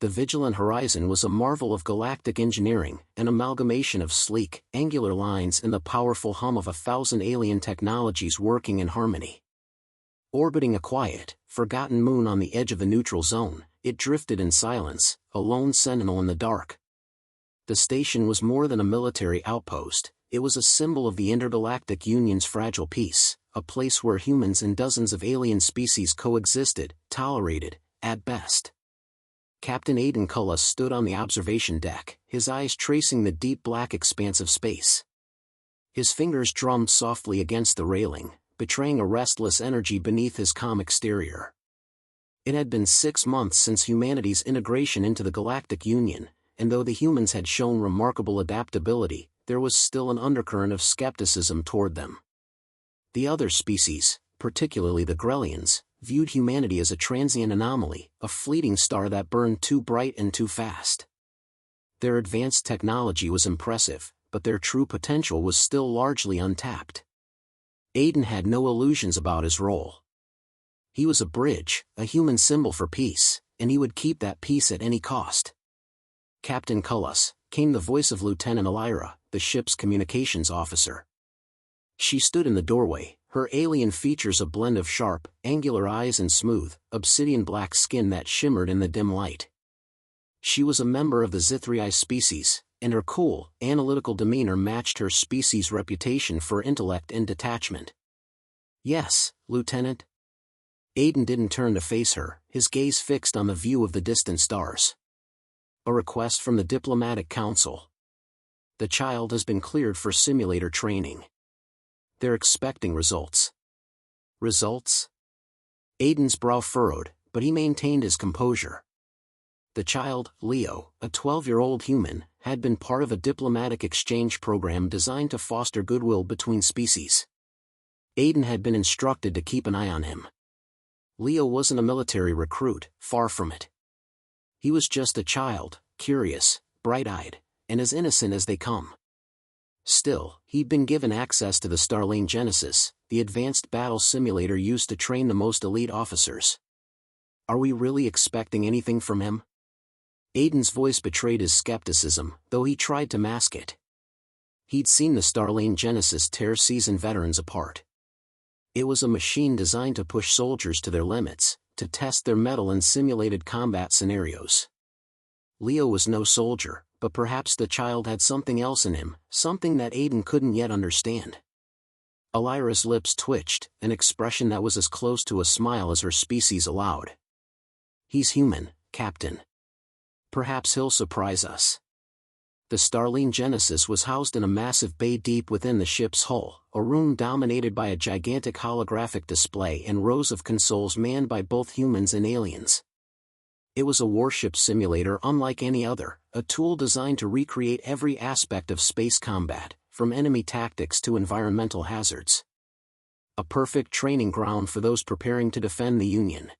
The Vigilant Horizon was a marvel of galactic engineering, an amalgamation of sleek, angular lines and the powerful hum of 1,000 alien technologies working in harmony. Orbiting a quiet, forgotten moon on the edge of the neutral zone, it drifted in silence, a lone sentinel in the dark. The station was more than a military outpost, it was a symbol of the Intergalactic Union's fragile peace, a place where humans and dozens of alien species coexisted, tolerated, at best. Captain Aidan Cullis stood on the observation deck, his eyes tracing the deep black expanse of space. His fingers drummed softly against the railing, betraying a restless energy beneath his calm exterior. It had been 6 months since humanity's integration into the Galactic Union, and though the humans had shown remarkable adaptability, there was still an undercurrent of skepticism toward them. The other species, particularly the Grellians, viewed humanity as a transient anomaly, a fleeting star that burned too bright and too fast. Their advanced technology was impressive, but their true potential was still largely untapped. Aidan had no illusions about his role. He was a bridge, a human symbol for peace, and he would keep that peace at any cost. "Captain Cullis," came the voice of Lieutenant Elira, the ship's communications officer. She stood in the doorway, her alien features a blend of sharp, angular eyes and smooth, obsidian-black skin that shimmered in the dim light. She was a member of the Zythr'kahr species, and her cool, analytical demeanor matched her species' reputation for intellect and detachment. "Yes, Lieutenant." Aidan didn't turn to face her, his gaze fixed on the view of the distant stars. "A request from the Diplomatic Council. The child has been cleared for simulator training. They're expecting results." "Results?" Aidan's brow furrowed, but he maintained his composure. The child, Leo, a 12-year-old human, had been part of a diplomatic exchange program designed to foster goodwill between species. Aidan had been instructed to keep an eye on him. Leo wasn't a military recruit, far from it. He was just a child, curious, bright-eyed, and as innocent as they come. Still, he'd been given access to the Starlane Genesis, the advanced battle simulator used to train the most elite officers. "Are we really expecting anything from him?" Aidan's voice betrayed his skepticism, though he tried to mask it. He'd seen the Starlane Genesis tear seasoned veterans apart. It was a machine designed to push soldiers to their limits, to test their mettle in simulated combat scenarios. Leo was no soldier, but perhaps the child had something else in him, something that Aidan couldn't yet understand. Elira's lips twitched, an expression that was as close to a smile as her species allowed. "He's human, Captain. Perhaps he'll surprise us." The Starlane Genesis was housed in a massive bay deep within the ship's hull, a room dominated by a gigantic holographic display and rows of consoles manned by both humans and aliens. It was a warship simulator unlike any other, a tool designed to recreate every aspect of space combat, from enemy tactics to environmental hazards. A perfect training ground for those preparing to defend the Union.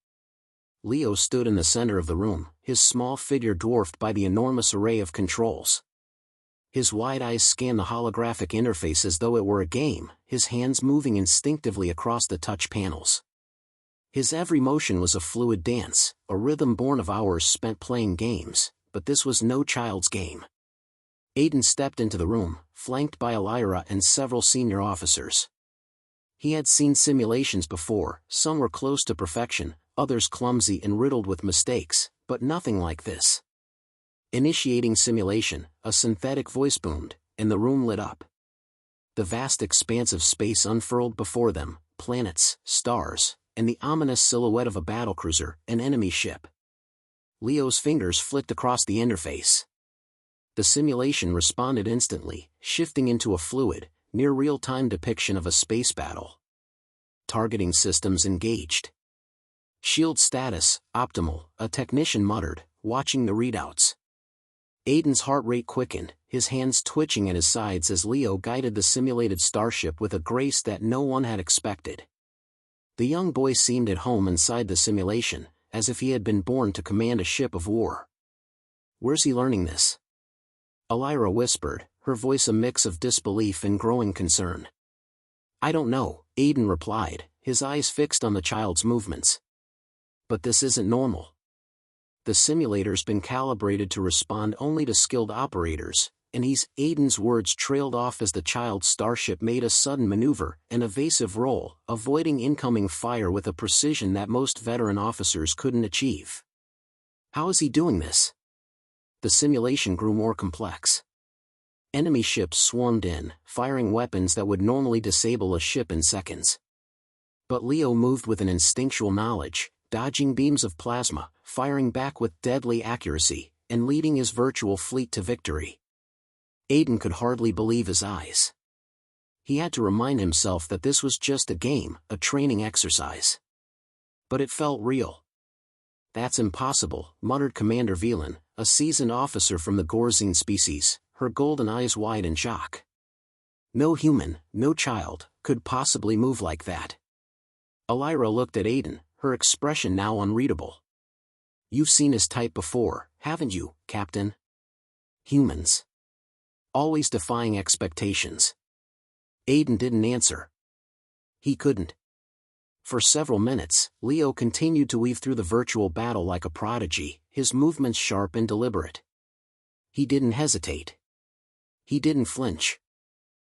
Leo stood in the center of the room, his small figure dwarfed by the enormous array of controls. His wide eyes scanned the holographic interface as though it were a game, his hands moving instinctively across the touch panels. His every motion was a fluid dance, a rhythm born of hours spent playing games, but this was no child's game. Aidan stepped into the room, flanked by Elira and several senior officers. He had seen simulations before, some were close to perfection, others clumsy and riddled with mistakes, but nothing like this. Initiating simulation, a synthetic voice boomed, and the room lit up. The vast expanse of space unfurled before them, planets, stars, and the ominous silhouette of a battlecruiser, an enemy ship. Leo's fingers flicked across the interface. The simulation responded instantly, shifting into a fluid, near real-time depiction of a space battle. Targeting systems engaged. "Shield status, optimal," a technician muttered, watching the readouts. Aidan's heart rate quickened, his hands twitching at his sides as Leo guided the simulated starship with a grace that no one had expected. The young boy seemed at home inside the simulation, as if he had been born to command a ship of war. "Where's he learning this?" Elira whispered, her voice a mix of disbelief and growing concern. "I don't know," Aidan replied, his eyes fixed on the child's movements. "But this isn't normal." the simulator's been calibrated to respond only to skilled operators, and Aiden's words trailed off as the child's starship made a sudden maneuver, an evasive roll, avoiding incoming fire with a precision that most veteran officers couldn't achieve. How is he doing this? The simulation grew more complex. Enemy ships swarmed in, firing weapons that would normally disable a ship in seconds. But Leo moved with an instinctual knowledge, dodging beams of plasma, firing back with deadly accuracy, and leading his virtual fleet to victory. Aiden could hardly believe his eyes. He had to remind himself that this was just a game, a training exercise. But it felt real. "That's impossible," muttered Commander Velan, a seasoned officer from the Grellian species, her golden eyes wide in shock. No human, no child, could possibly move like that. Elira looked at Aiden, her expression now unreadable. "You've seen his type before, haven't you, Captain? Humans. Always defying expectations." Aiden didn't answer. He couldn't. For several minutes, Leo continued to weave through the virtual battle like a prodigy, his movements sharp and deliberate. He didn't hesitate. He didn't flinch.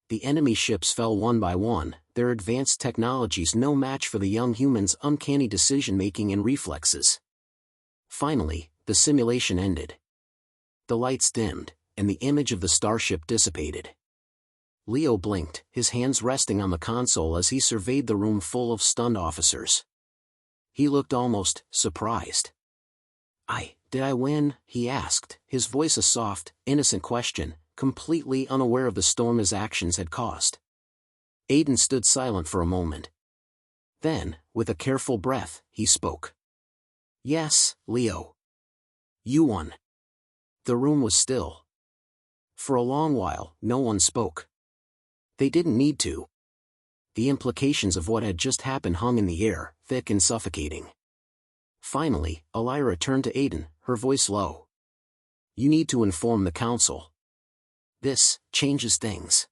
The enemy ships fell one by one, their advanced technologies no match for the young human's uncanny decision-making and reflexes. Finally, the simulation ended. The lights dimmed, and the image of the starship dissipated. Leo blinked, his hands resting on the console as he surveyed the room full of stunned officers. He looked almost surprised. Did I win?" he asked, his voice a soft, innocent question, completely unaware of the storm his actions had caused. Aiden stood silent for a moment. Then, with a careful breath, he spoke. "Yes, Leo. You won." The room was still. For a long while, no one spoke. They didn't need to. The implications of what had just happened hung in the air, thick and suffocating. Finally, Elira turned to Aiden, her voice low. "You need to inform the council. This changes things."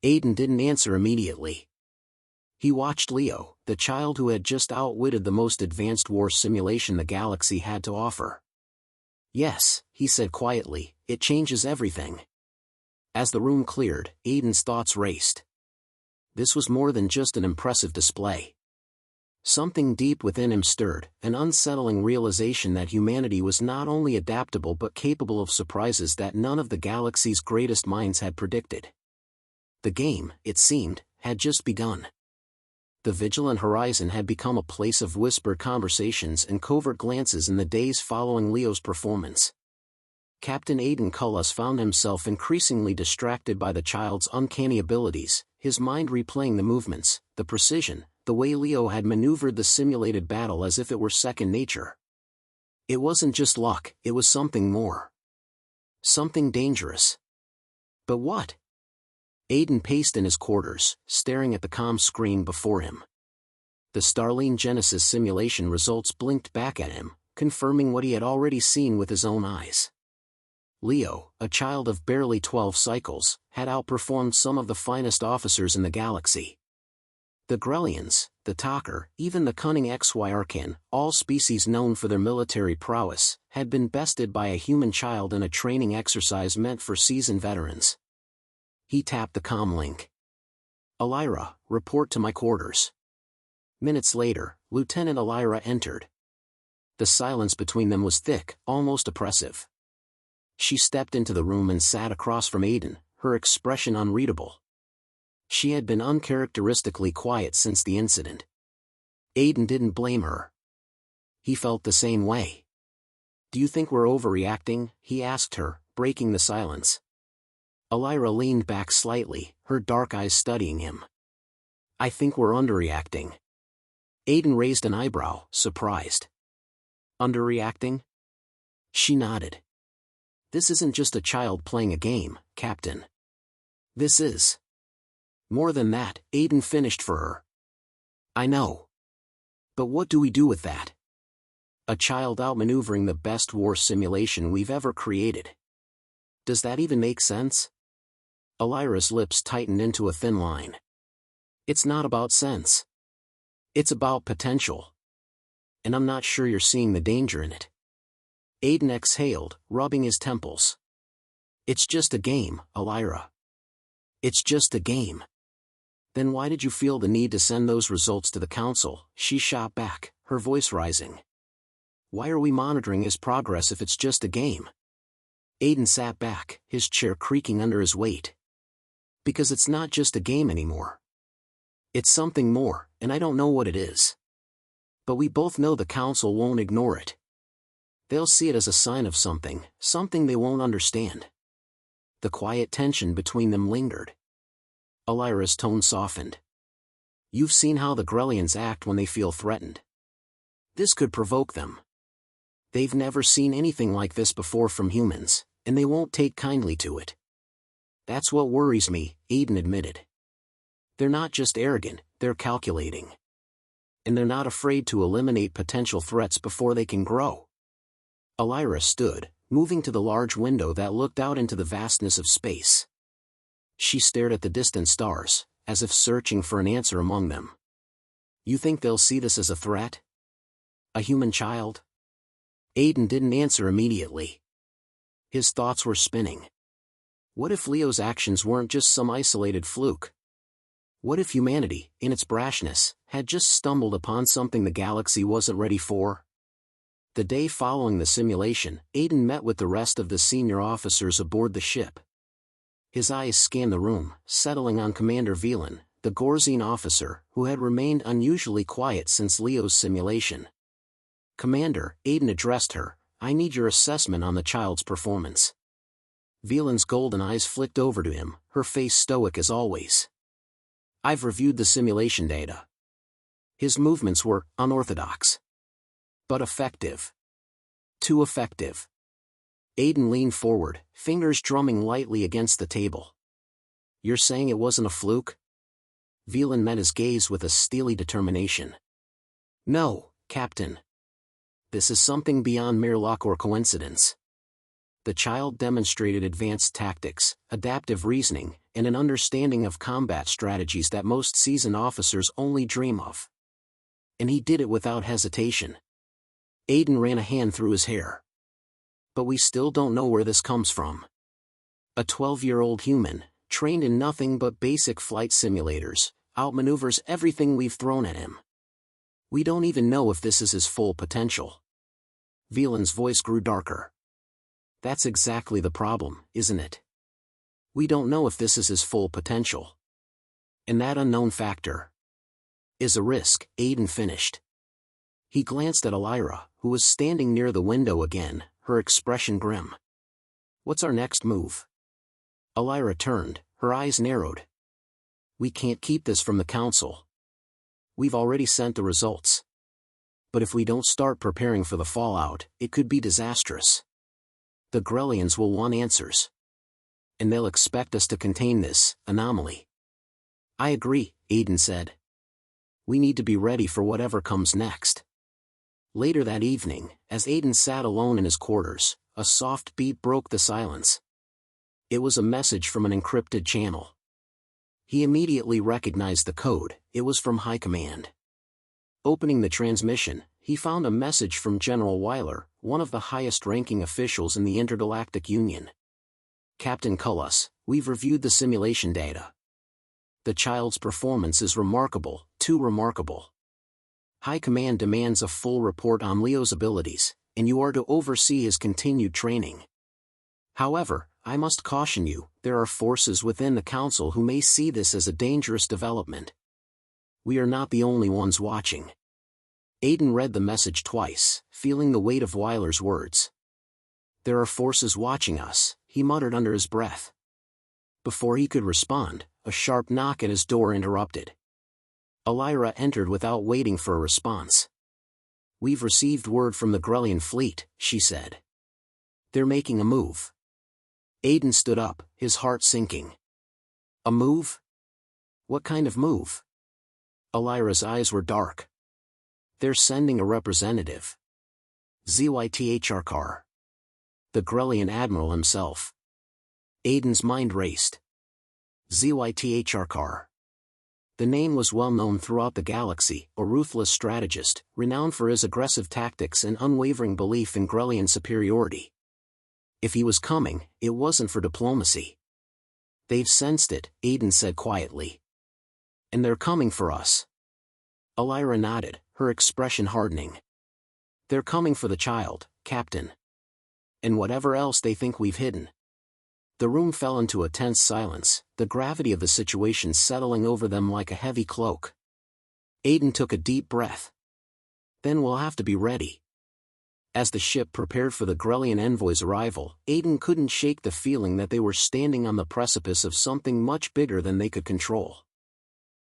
Aiden didn't answer immediately. He watched Leo, the child who had just outwitted the most advanced war simulation the galaxy had to offer. "Yes," he said quietly, "it changes everything." As the room cleared, Aiden's thoughts raced. This was more than just an impressive display. Something deep within him stirred, an unsettling realization that humanity was not only adaptable but capable of surprises that none of the galaxy's greatest minds had predicted. The game, it seemed, had just begun. The vigilant horizon had become a place of whispered conversations and covert glances in the days following Leo's performance. Captain Aiden Cullis found himself increasingly distracted by the child's uncanny abilities, his mind replaying the movements, the precision, the way Leo had maneuvered the simulated battle as if it were second nature. It wasn't just luck, it was something more. Something dangerous. But what? Aiden paced in his quarters, staring at the comm screen before him. The Starline Genesis simulation results blinked back at him, confirming what he had already seen with his own eyes. Leo, a child of barely 12 cycles, had outperformed some of the finest officers in the galaxy. The Grellians, the Zythr'kahr, even the cunning HFY, all species known for their military prowess, had been bested by a human child in a training exercise meant for seasoned veterans. He tapped the comm link. "Elira, report to my quarters." Minutes later, Lieutenant Elira entered. The silence between them was thick, almost oppressive. She stepped into the room and sat across from Aiden, her expression unreadable. She had been uncharacteristically quiet since the incident. Aiden didn't blame her. He felt the same way. "Do you think we're overreacting?" he asked her, breaking the silence. Elira leaned back slightly, her dark eyes studying him. "I think we're underreacting." Aiden raised an eyebrow, surprised. "Underreacting?" She nodded. "This isn't just a child playing a game, Captain. This is more than that," Aiden finished for her. "I know. But what do we do with that? A child outmaneuvering the best war simulation we've ever created. Does that even make sense?" Elira's lips tightened into a thin line. "It's not about sense. It's about potential. And I'm not sure you're seeing the danger in it." Aiden exhaled, rubbing his temples. It's just a game, Elira. It's just a game. Then why did you feel the need to send those results to the council? She shot back, her voice rising. Why are we monitoring his progress if it's just a game? Aiden sat back, his chair creaking under his weight. Because it's not just a game anymore. It's something more, and I don't know what it is. But we both know the council won't ignore it. They'll see it as a sign of something they won't understand. The quiet tension between them lingered. Elira's tone softened. You've seen how the Grellians act when they feel threatened. This could provoke them. They've never seen anything like this before from humans, and they won't take kindly to it. That's what worries me, Aiden admitted. They're not just arrogant, they're calculating. And they're not afraid to eliminate potential threats before they can grow. Elira stood, moving to the large window that looked out into the vastness of space. She stared at the distant stars, as if searching for an answer among them. You think they'll see this as a threat? A human child? Aiden didn't answer immediately. His thoughts were spinning. What if Leo's actions weren't just some isolated fluke? What if humanity, in its brashness, had just stumbled upon something the galaxy wasn't ready for? The day following the simulation, Aiden met with the rest of the senior officers aboard the ship. His eyes scanned the room, settling on Commander Velan, the Gorzian officer, who had remained unusually quiet since Leo's simulation. Commander, Aiden addressed her, I need your assessment on the child's performance. Velan's golden eyes flicked over to him, her face stoic as always. I've reviewed the simulation data. His movements were unorthodox. But effective. Too effective. Aiden leaned forward, fingers drumming lightly against the table. You're saying it wasn't a fluke? Velan met his gaze with a steely determination. No, Captain. This is something beyond mere luck or coincidence. The child demonstrated advanced tactics, adaptive reasoning, and an understanding of combat strategies that most seasoned officers only dream of. And he did it without hesitation. Aiden ran a hand through his hair. But we still don't know where this comes from. A 12-year-old human, trained in nothing but basic flight simulators, outmaneuvers everything we've thrown at him. We don't even know if this is his full potential. Velan's voice grew darker. That's exactly the problem, isn't it? We don't know if this is his full potential. And that unknown factor is a risk, Aiden finished. He glanced at Elira, who was standing near the window again, her expression grim. What's our next move? Elira turned, her eyes narrowed. We can't keep this from the council. We've already sent the results. But if we don't start preparing for the fallout, it could be disastrous. The Grellians will want answers. And they'll expect us to contain this anomaly. I agree, Aiden said. We need to be ready for whatever comes next. Later that evening, as Aiden sat alone in his quarters, a soft beat broke the silence. It was a message from an encrypted channel. He immediately recognized the code, it was from High Command. Opening the transmission, he found a message from General Weiler, one of the highest-ranking officials in the Intergalactic Union. Captain Cullis, we've reviewed the simulation data. The child's performance is remarkable, too remarkable. High Command demands a full report on Leo's abilities, and you are to oversee his continued training. However, I must caution you, there are forces within the Council who may see this as a dangerous development. We are not the only ones watching. Aiden read the message twice, feeling the weight of Weiler's words. There are forces watching us, he muttered under his breath. Before he could respond, a sharp knock at his door interrupted. Elira entered without waiting for a response. We've received word from the Grellian fleet, she said. They're making a move. Aiden stood up, his heart sinking. A move? What kind of move? Elira's eyes were dark. They're sending a representative. Zythr'kahr. The Grellian Admiral himself. Aiden's mind raced. Zythr'kahr. The name was well known throughout the galaxy, a ruthless strategist, renowned for his aggressive tactics and unwavering belief in Grellian superiority. If he was coming, it wasn't for diplomacy. "They've sensed it," Aiden said quietly. "And they're coming for us." Alyra nodded, her expression hardening. "They're coming for the child, Captain. And whatever else they think we've hidden." The room fell into a tense silence, the gravity of the situation settling over them like a heavy cloak. Aiden took a deep breath. "Then we'll have to be ready." As the ship prepared for the Grellian envoy's arrival, Aiden couldn't shake the feeling that they were standing on the precipice of something much bigger than they could control.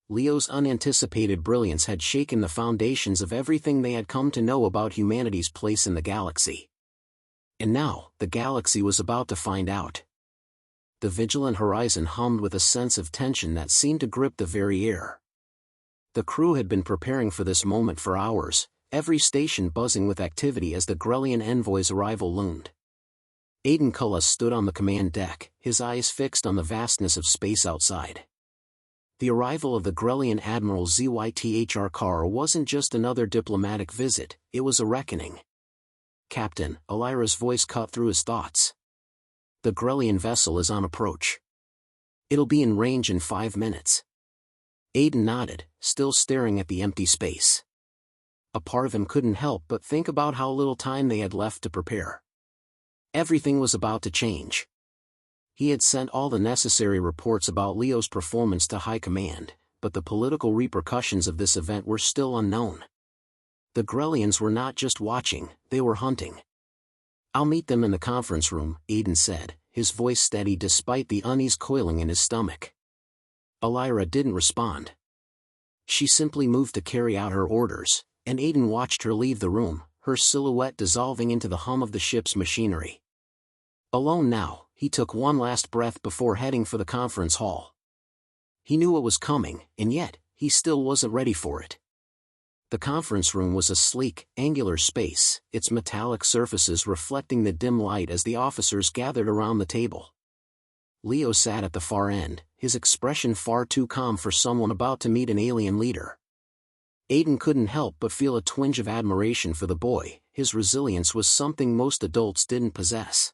Leo's unanticipated brilliance had shaken the foundations of everything they had come to know about humanity's place in the galaxy. And now, the galaxy was about to find out. The vigilant horizon hummed with a sense of tension that seemed to grip the very air. The crew had been preparing for this moment for hours, every station buzzing with activity as the Grellian envoy's arrival loomed. Aiden Cullis stood on the command deck, his eyes fixed on the vastness of space outside. The arrival of the Grellian Admiral Zythr'kahr wasn't just another diplomatic visit, it was a reckoning. "Captain," Alyra's voice cut through his thoughts. "The Grellian vessel is on approach. It'll be in range in 5 minutes." Aiden nodded, still staring at the empty space. A part of him couldn't help but think about how little time they had left to prepare. Everything was about to change. He had sent all the necessary reports about Leo's performance to High Command, but the political repercussions of this event were still unknown. The Grellians were not just watching, they were hunting. "I'll meet them in the conference room," Aiden said, his voice steady despite the unease coiling in his stomach. Alyra didn't respond. She simply moved to carry out her orders, and Aiden watched her leave the room, her silhouette dissolving into the hum of the ship's machinery. Alone now, he took one last breath before heading for the conference hall. He knew what was coming, and yet, he still wasn't ready for it. The conference room was a sleek, angular space, its metallic surfaces reflecting the dim light as the officers gathered around the table. Leo sat at the far end, his expression far too calm for someone about to meet an alien leader. Aiden couldn't help but feel a twinge of admiration for the boy, his resilience was something most adults didn't possess.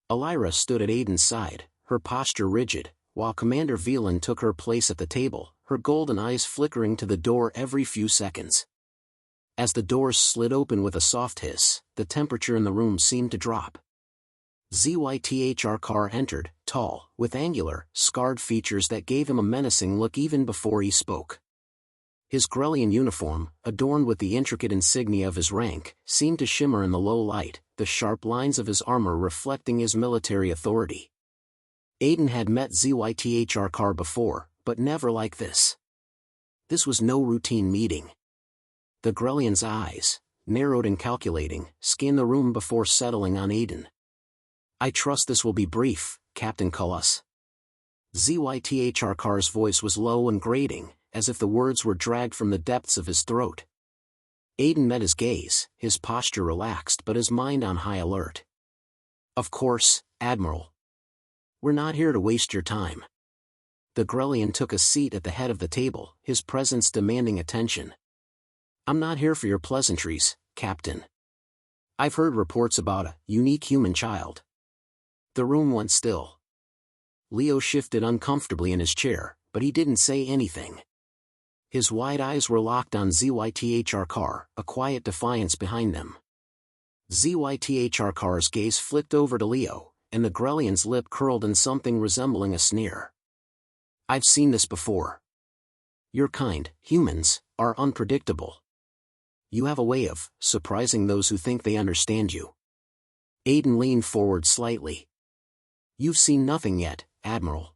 Alyra stood at Aiden's side, her posture rigid, while Commander Velan took her place at the table, her golden eyes flickering to the door every few seconds. As the doors slid open with a soft hiss, the temperature in the room seemed to drop. Zythr'kahr entered, tall, with angular, scarred features that gave him a menacing look even before he spoke. His Grellian uniform, adorned with the intricate insignia of his rank, seemed to shimmer in the low light, the sharp lines of his armor reflecting his military authority. Aiden had met Zythr'kahr before, but never like this. This was no routine meeting. The Grellian's eyes, narrowed and calculating, scanned the room before settling on Aiden. "I trust this will be brief, Captain Cullis." Zythr'kahr's voice was low and grating, as if the words were dragged from the depths of his throat. Aiden met his gaze, his posture relaxed but his mind on high alert. "Of course, Admiral. We're not here to waste your time." The Grellian took a seat at the head of the table, his presence demanding attention. "I'm not here for your pleasantries, Captain. I've heard reports about a unique human child." The room went still. Leo shifted uncomfortably in his chair, but he didn't say anything. His wide eyes were locked on Zythr'kahr, a quiet defiance behind them. Zythr'kahr's gaze flicked over to Leo, and the Grellian's lip curled in something resembling a sneer. "I've seen this before. Your kind, humans, are unpredictable. You have a way of surprising those who think they understand you." Aiden leaned forward slightly. "You've seen nothing yet, Admiral.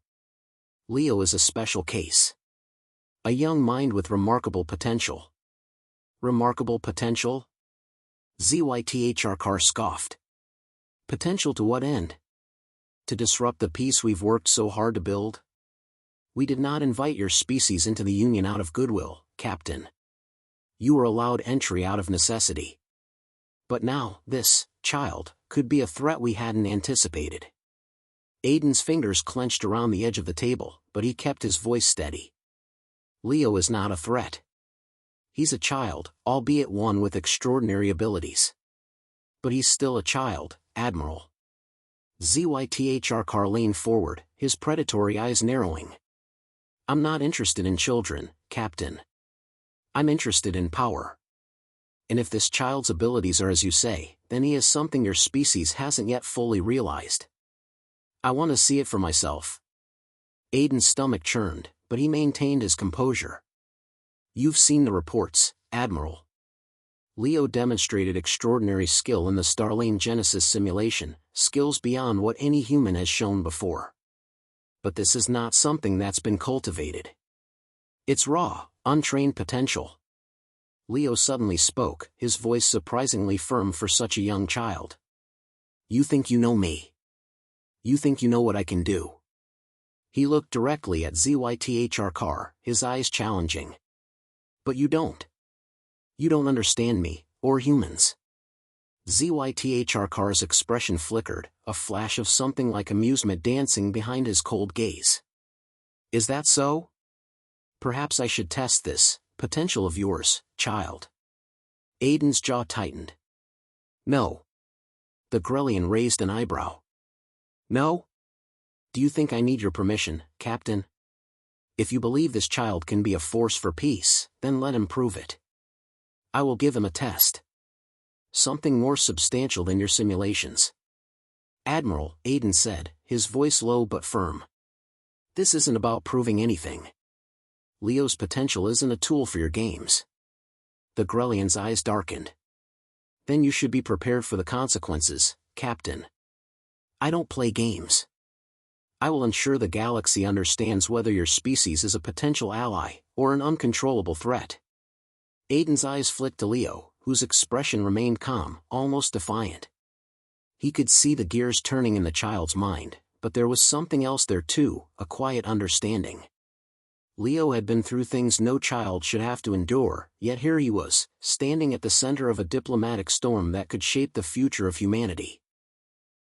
Leo is a special case. A young mind with remarkable potential." "Remarkable potential?" Zythr'kahr scoffed. "Potential to what end? To disrupt the peace we've worked so hard to build? We did not invite your species into the Union out of goodwill, Captain. You were allowed entry out of necessity. But now, this child could be a threat we hadn't anticipated." Aiden's fingers clenched around the edge of the table, but he kept his voice steady. Leo is not a threat. He's a child, albeit one with extraordinary abilities. But he's still a child, Admiral. Zythr'kahr leaned forward, his predatory eyes narrowing. I'm not interested in children, Captain. I'm interested in power. And if this child's abilities are as you say, then he is something your species hasn't yet fully realized. I want to see it for myself. Aiden's stomach churned, but he maintained his composure. You've seen the reports, Admiral. Leo demonstrated extraordinary skill in the Starlane Genesis simulation, skills beyond what any human has shown before. But this is not something that's been cultivated. It's raw, untrained potential. Leo suddenly spoke, his voice surprisingly firm for such a young child. You think you know me? You think you know what I can do? He looked directly at Zythr'kahr, his eyes challenging. But you don't. You don't understand me, or humans. Zythr'kahr's expression flickered, a flash of something like amusement dancing behind his cold gaze. Is that so? Perhaps I should test this potential of yours, child. Aiden's jaw tightened. No. The Grellian raised an eyebrow. No? Do you think I need your permission, Captain? If you believe this child can be a force for peace, then let him prove it. I will give him a test. Something more substantial than your simulations. Admiral, Aiden said, his voice low but firm. This isn't about proving anything. Leo's potential isn't a tool for your games. The Grellian's eyes darkened. Then you should be prepared for the consequences, Captain. I don't play games. I will ensure the galaxy understands whether your species is a potential ally, or an uncontrollable threat. Aiden's eyes flicked to Leo, whose expression remained calm, almost defiant. He could see the gears turning in the child's mind, but there was something else there too, a quiet understanding. Leo had been through things no child should have to endure, yet here he was, standing at the center of a diplomatic storm that could shape the future of humanity.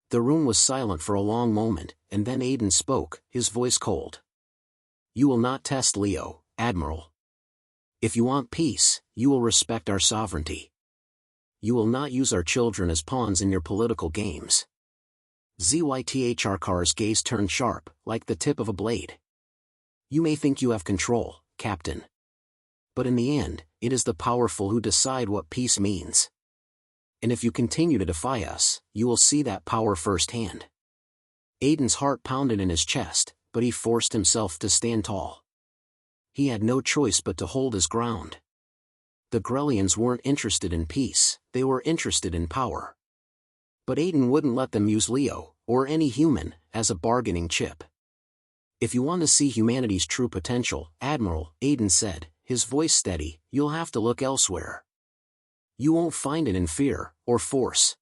The room was silent for a long moment, and then Aiden spoke, his voice cold. You will not test Leo, Admiral. If you want peace, you will respect our sovereignty. You will not use our children as pawns in your political games. Zythr'kahr's gaze turned sharp, like the tip of a blade. You may think you have control, Captain. But in the end, it is the powerful who decide what peace means. And if you continue to defy us, you will see that power firsthand. Aiden's heart pounded in his chest, but he forced himself to stand tall. He had no choice but to hold his ground. The Grellians weren't interested in peace, they were interested in power. But Aiden wouldn't let them use Leo, or any human, as a bargaining chip. If you want to see humanity's true potential, Admiral, Aiden said, his voice steady, you'll have to look elsewhere. You won't find it in fear, or force.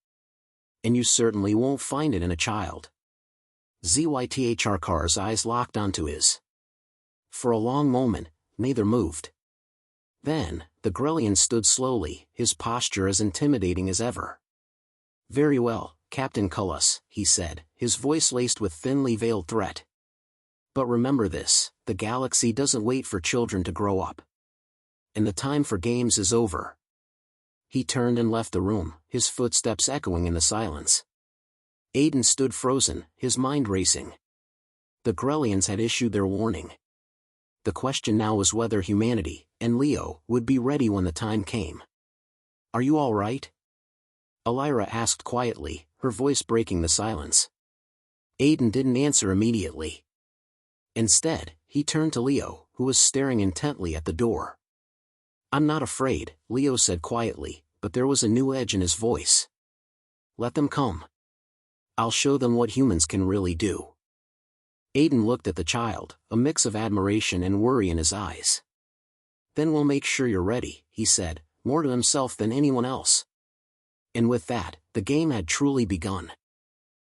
And you certainly won't find it in a child. Zythr'kahr's eyes locked onto his. For a long moment, neither moved. Then, the Grellian stood slowly, his posture as intimidating as ever. Very well, Captain Cullis, he said, his voice laced with thinly veiled threat. But remember this, the galaxy doesn't wait for children to grow up. And the time for games is over. He turned and left the room, his footsteps echoing in the silence. Aiden stood frozen, his mind racing. The Grellians had issued their warning. The question now was whether humanity, and Leo, would be ready when the time came. Are you all right? Elira asked quietly, her voice breaking the silence. Aiden didn't answer immediately. Instead, he turned to Leo, who was staring intently at the door. I'm not afraid, Leo said quietly, but there was a new edge in his voice. Let them come. I'll show them what humans can really do. Aiden looked at the child, a mix of admiration and worry in his eyes. Then we'll make sure you're ready, he said, more to himself than anyone else. And with that, the game had truly begun.